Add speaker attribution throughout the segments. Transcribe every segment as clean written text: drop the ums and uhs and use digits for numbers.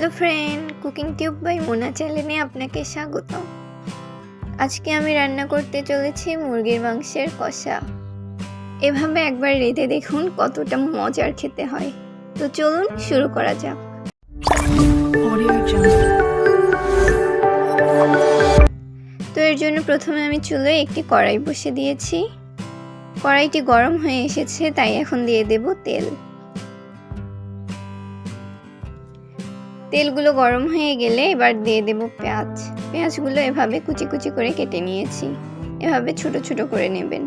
Speaker 1: Hello friend, cooking tube by Mona চ্যানেলে আপনাকে স্বাগত। আজকে আমি রান্না করতে চলেছি মুরগির মাংসের কষা। এভাবে একবার রেঁধে দেখুন কতটা মজার খেতে হয়। তো চলুন শুরু করা যাক। তো এর জন্য প্রথমে আমি চুলোয় একটি কড়াই বসে দিয়েছি। কড়াইটি গরম হয়ে এসেছে, তাই এখন দিয়ে দেব তেল। তেলগুলো গরম হয়ে গেলে এবার দিয়ে দেব পেঁয়াজ। পেঁয়াজগুলো এভাবে কুচি কুচি করে কেটে নিয়েছি। এভাবে ছোট ছোট করে নেবেন।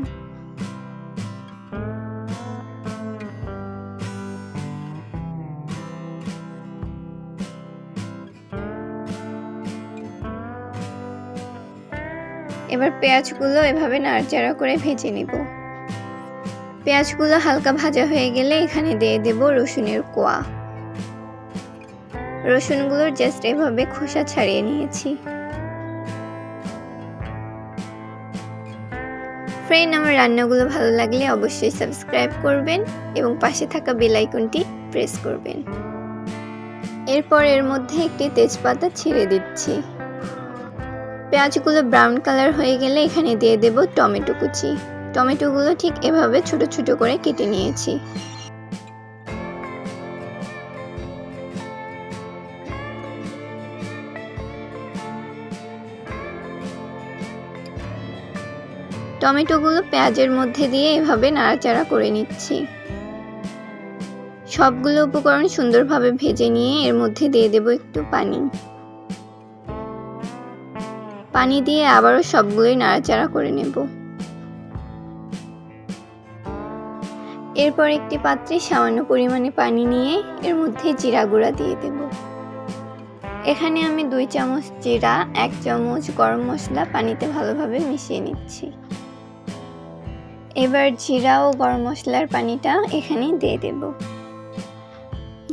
Speaker 1: এবার পেঁয়াজগুলো এভাবে নাড়াচাড়া করে ভেজে নেব। পেঁয়াজগুলো হালকা ভাজা হয়ে গেলে এখানে দিয়ে দেব রসুনের কোয়া। রসুনগুলোর জাস্ট এভাবে খোসা ছাড়িয়ে নিয়েছি। ফ্রেন্ড, আমার রান্নাগুলো ভালো লাগলে অবশ্যই সাবস্ক্রাইব করবেন এবং পাশে থাকা বেল আইকনটি প্রেস করবেন। এরপর এর মধ্যে একটি তেজপাতা ছিঁড়ে দিচ্ছি। পেঁয়াজগুলো ব্রাউন কালার হয়ে গেলে এখানে দিয়ে দেব টমেটো কুচি। টমেটোগুলো ঠিক এভাবে ছোট ছোট করে কেটে নিয়েছি। টমেটোগুলো পেঁয়াজের মধ্যে দিয়ে এভাবে নাড়াচাড়া করে নিচ্ছি। সবগুলো উপকরণ সুন্দরভাবে ভেজে নিয়ে এর মধ্যে দিয়ে দেব একটু পানি। পানি দিয়ে আবারও সবগুলোই নাড়াচাড়া করে নেব। এরপর একটি পাত্রে সামান্য পরিমাণে পানি নিয়ে এর মধ্যে জিরা গুঁড়া দিয়ে দেব। এখানে আমি 2 চামচ জিরা, 1 চামচ গরম মশলা পানিতে ভালোভাবে মিশিয়ে নিচ্ছি। এবার জিরা ও গরম মশলার পানিটা এখানে দিয়ে দেব।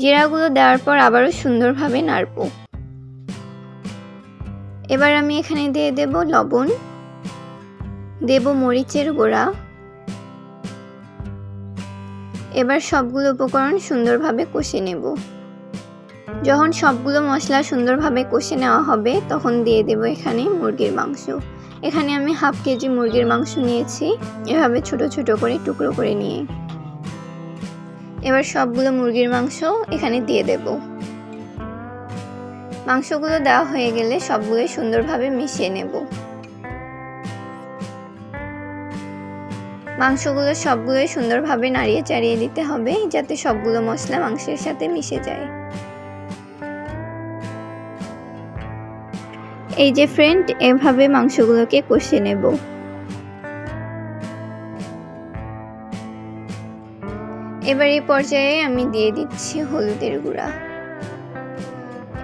Speaker 1: জিরাগুলো দেওয়ার পর আবারও সুন্দরভাবে নাড়ব। এবার আমি এখানে দিয়ে দেব লবণ, দেব মরিচের গুঁড়া। এবার সবগুলো উপকরণ সুন্দরভাবে কষে নেব। যখন সবগুলো মশলা সুন্দরভাবে কষে নেওয়া হবে তখন দিয়ে দেব এখানে মুরগির মাংস। এখানে আমি হাফ কেজি মুরগির মাংস নিয়েছি, এভাবে ছোট ছোট করে টুকরো করে নিয়ে। এবার সবগুলো মুরগির মাংস এখানে দিয়ে দেব। মাংসগুলো দেওয়া হয়ে গেলে সবগুলো সুন্দরভাবে মিশিয়ে নেব। মাংসগুলো সবগুলোই সুন্দরভাবে নাড়িয়ে চাড়িয়ে দিতে হবে যাতে সবগুলো মশলা মাংসের সাথে মিশে যায়। এই যে ফ্রেন্ড, এভাবে মাংসগুলোকে কষে নেব। এবার এই পর্যায়ে আমি দিয়ে দিচ্ছি হলুদের গুঁড়া।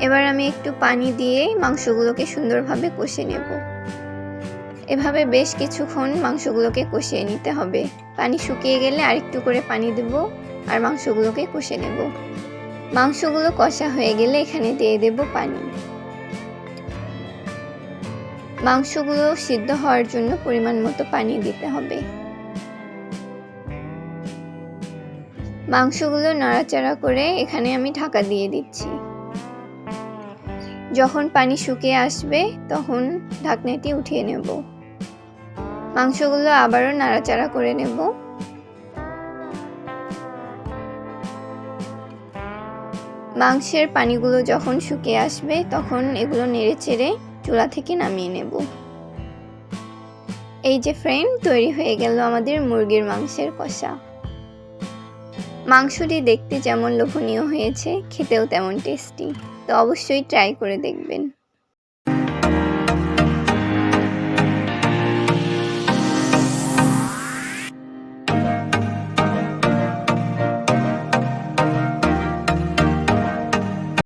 Speaker 1: এবার আমি একটু পানি দিয়ে মাংসগুলোকে সুন্দরভাবে কষে নেব। এভাবে বেশ কিছুক্ষণ মাংসগুলোকে কষিয়ে নিতে হবে। পানি শুকিয়ে গেলে আরেকটু করে পানি দেব আর মাংসগুলোকে কষে নেব। মাংসগুলো কষা হয়ে গেলে এখানে দিয়ে দেব পানি। মাংসগুলো সিদ্ধ হওয়ার জন্য পরিমাণ মতো পানি দিতে হবে। মাংসগুলো নাড়াচাড়া করে এখানে আমি ঢাকা দিয়ে দিচ্ছি। যখন পানি শুকিয়ে আসবে তখন ঢাকনাটি উঠিয়ে নেব। মাংসগুলো আবারও নাড়াচাড়া করে নেব। মাংসের পানিগুলো যখন শুকিয়ে আসবে তখন এগুলো নেড়ে চেড়ে চুলা থেকে নামিয়ে নেব। এই যে ফ্রেন্ড, তৈরি হয়ে গেল আমাদের মুরগির মাংসের কষা। মাংসটি দেখতে যেমন লোভনীয় হয়েছে, খেতেও তেমন টেস্টি। তো অবশ্যই ট্রাই করে দেখবেন।